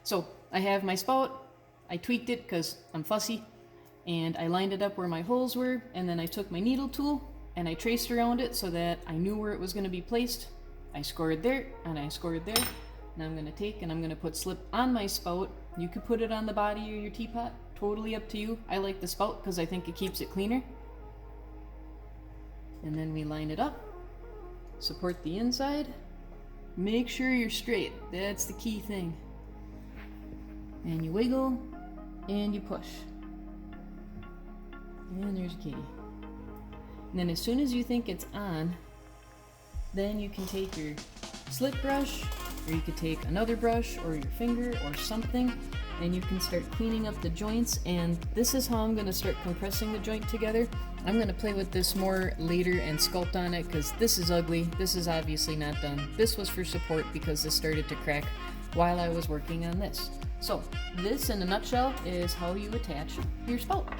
So I have my spout, I tweaked it because I'm fussy, and I lined it up where my holes were, and then I took my needle tool and I traced around it so that I knew where it was going to be placed. I scored there and I scored there. Now I'm going to take and I'm going to put slip on my spout. You could put it on the body of your teapot, totally up to you. I like the spout because I think it keeps it cleaner. And then we line it up, support the inside, make sure you're straight, that's the key thing. And you wiggle and you push. And there's Katie. And then as soon as you think it's on, then you can take your slip brush, or you could take another brush or your finger or something, and you can start cleaning up the joints. And this is how I'm going to start compressing the joint together. I'm going to play with this more later and sculpt on it because this is ugly. This is obviously not done. This was for support because this started to crack while I was working on this. So this in a nutshell is how you attach your spout.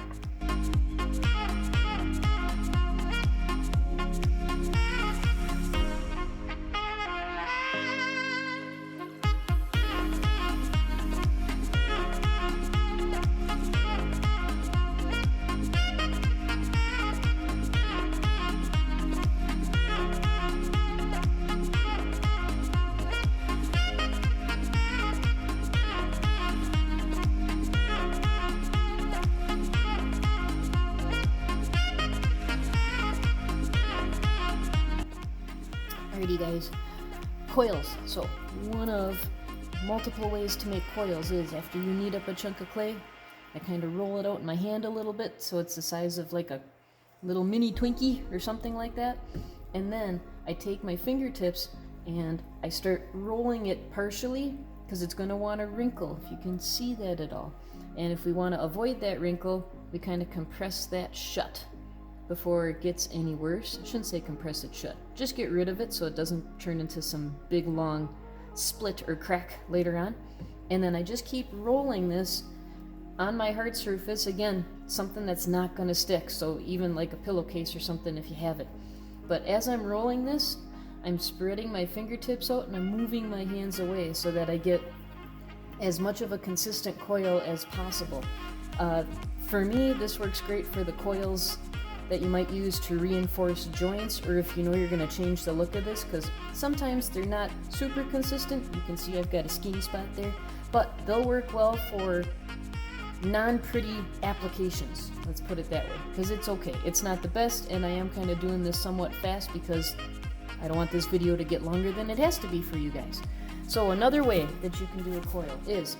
Alrighty guys, coils. So one of multiple ways to make coils is after you knead up a chunk of clay, I kind of roll it out in my hand a little bit so it's the size of like a little mini Twinkie or something like that. And then I take my fingertips and I start rolling it partially because it's going to want to wrinkle, if you can see that at all. And if we want to avoid that wrinkle, we kind of compress that shut before it gets any worse. I shouldn't say compress it shut. Just get rid of it so it doesn't turn into some big long split or crack later on. And then I just keep rolling this on my hard surface. Again, something that's not going to stick, so even like a pillowcase or something if you have it. But as I'm rolling this, I'm spreading my fingertips out and I'm moving my hands away so that I get as much of a consistent coil as possible. For me, this works great for the coils that you might use to reinforce joints, or if you know you're going to change the look of this, because sometimes they're not super consistent. You can see I've got a skinny spot there, but they'll work well for non-pretty applications, let's put it that way, because it's okay. It's not the best, and I am kind of doing this somewhat fast because I don't want this video to get longer than it has to be for you guys. So another way that you can do a coil is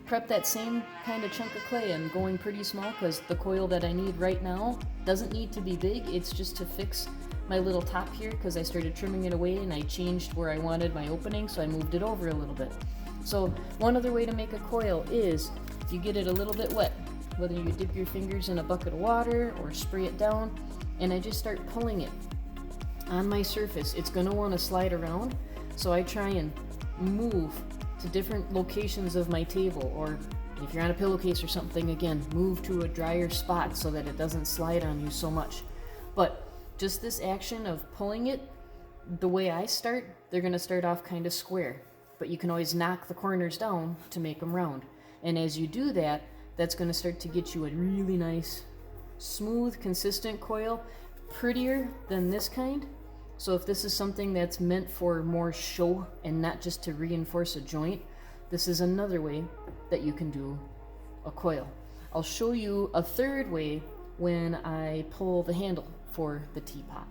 prep that same kind of chunk of clay. I'm going pretty small because the coil that I need right now doesn't need to be big. It's just to fix my little top here because I started trimming it away and I changed where I wanted my opening, so I moved it over a little bit. So one other way to make a coil is if you get it a little bit wet, whether you dip your fingers in a bucket of water or spray it down, and I just start pulling it on my surface. It's going to want to slide around, so I try and move to different locations of my table, or if you're on a pillowcase or something, again, move to a drier spot so that it doesn't slide on you so much. But just this action of pulling it, the way I start, they're going to start off kind of square, but you can always knock the corners down to make them round. And as you do that, that's going to start to get you a really nice, smooth, consistent coil, prettier than this kind. So if this is something that's meant for more show and not just to reinforce a joint, this is another way that you can do a coil. I'll show you a third way when I pull the handle for the teapot.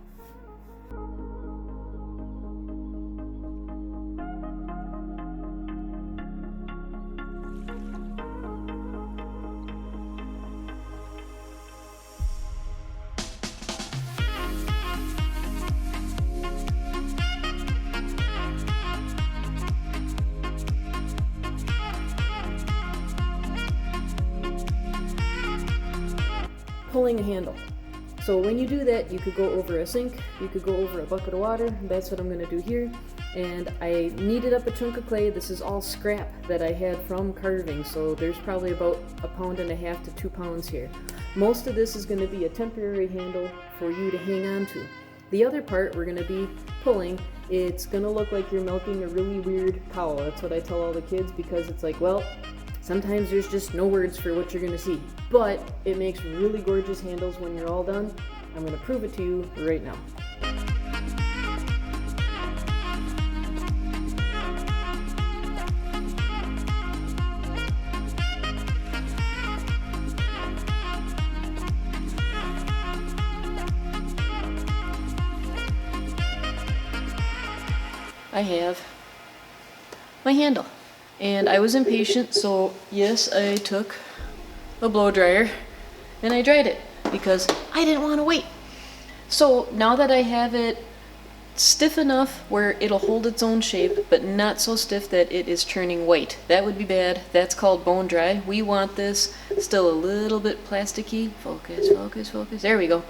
Pulling a handle. So when you do that, you could go over a sink, you could go over a bucket of water. That's what I'm going to do here. And I kneaded up a chunk of clay. This is all scrap that I had from carving, so there's probably about 1.5 pounds to 2 pounds here. Most of this is going to be a temporary handle for you to hang on to. The other part we're going to be pulling, it's gonna look like you're milking a really weird cow. That's what I tell all the kids, because it's like, well, sometimes there's just no words for what you're gonna see. But it makes really gorgeous handles when you're all done. I'm gonna prove it to you right now. I have my handle, and I was impatient, so yes, I took a blow dryer and I dried it because I didn't want to wait. So now that I have it stiff enough where it'll hold its own shape, but not so stiff that it is turning white. That would be bad. That's called bone dry. We want this still a little bit plasticky. Focus, focus, focus. There we go.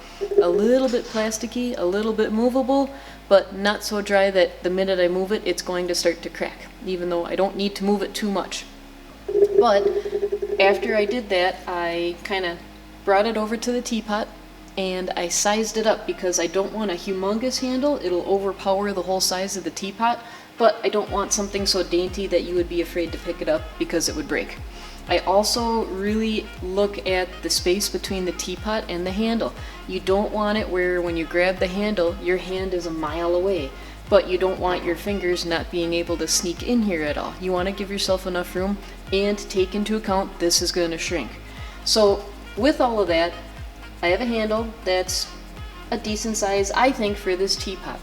A little bit plasticky, a little bit movable, but not so dry that the minute I move it, it's going to start to crack, even though I don't need to move it too much. But after I did that, I kind of brought it over to the teapot, and I sized it up because I don't want a humongous handle. It'll overpower the whole size of the teapot, but I don't want something so dainty that you would be afraid to pick it up because it would break. I also really look at the space between the teapot and the handle. You don't want it where when you grab the handle, your hand is a mile away, but you don't want your fingers not being able to sneak in here at all. You want to give yourself enough room and take into account this is going to shrink. So with all of that, I have a handle that's a decent size, I think, for this teapot.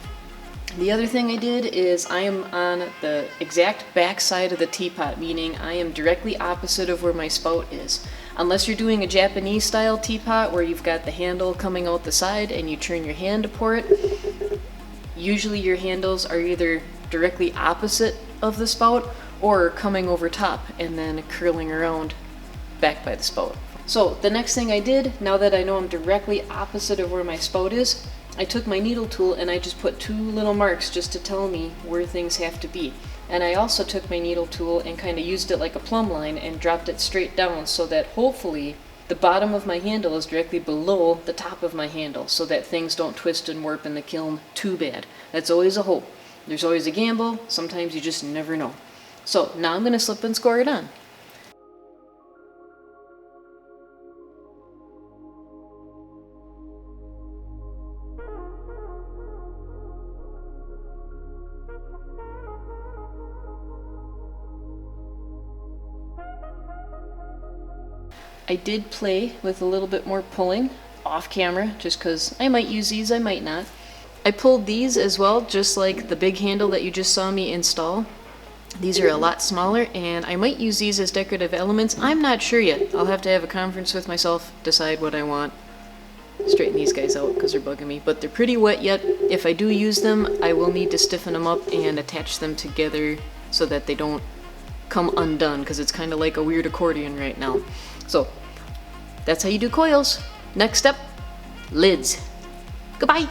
The other thing I did is I am on the exact back side of the teapot, meaning I am directly opposite of where my spout is. Unless you're doing a Japanese style teapot where you've got the handle coming out the side and you turn your hand to pour it, usually your handles are either directly opposite of the spout or coming over top and then curling around back by the spout. So the next thing I did, now that I know I'm directly opposite of where my spout is, I took my needle tool and I just put 2 little marks just to tell me where things have to be. And I also took my needle tool and kind of used it like a plumb line and dropped it straight down so that hopefully the bottom of my handle is directly below the top of my handle so that things don't twist and warp in the kiln too bad. That's always a hope. There's always a gamble. Sometimes you just never know. So now I'm going to slip and score it on. I did play with a little bit more pulling off camera just because I might use these, I might not. I pulled these as well, just like the big handle that you just saw me install. These are a lot smaller and I might use these as decorative elements. I'm not sure yet. I'll have to have a conference with myself, decide what I want. Straighten these guys out because they're bugging me, but they're pretty wet yet. If I do use them, I will need to stiffen them up and attach them together so that they don't come undone because it's kind of like a weird accordion right now. So that's how you do coils. Next step, lids. Goodbye.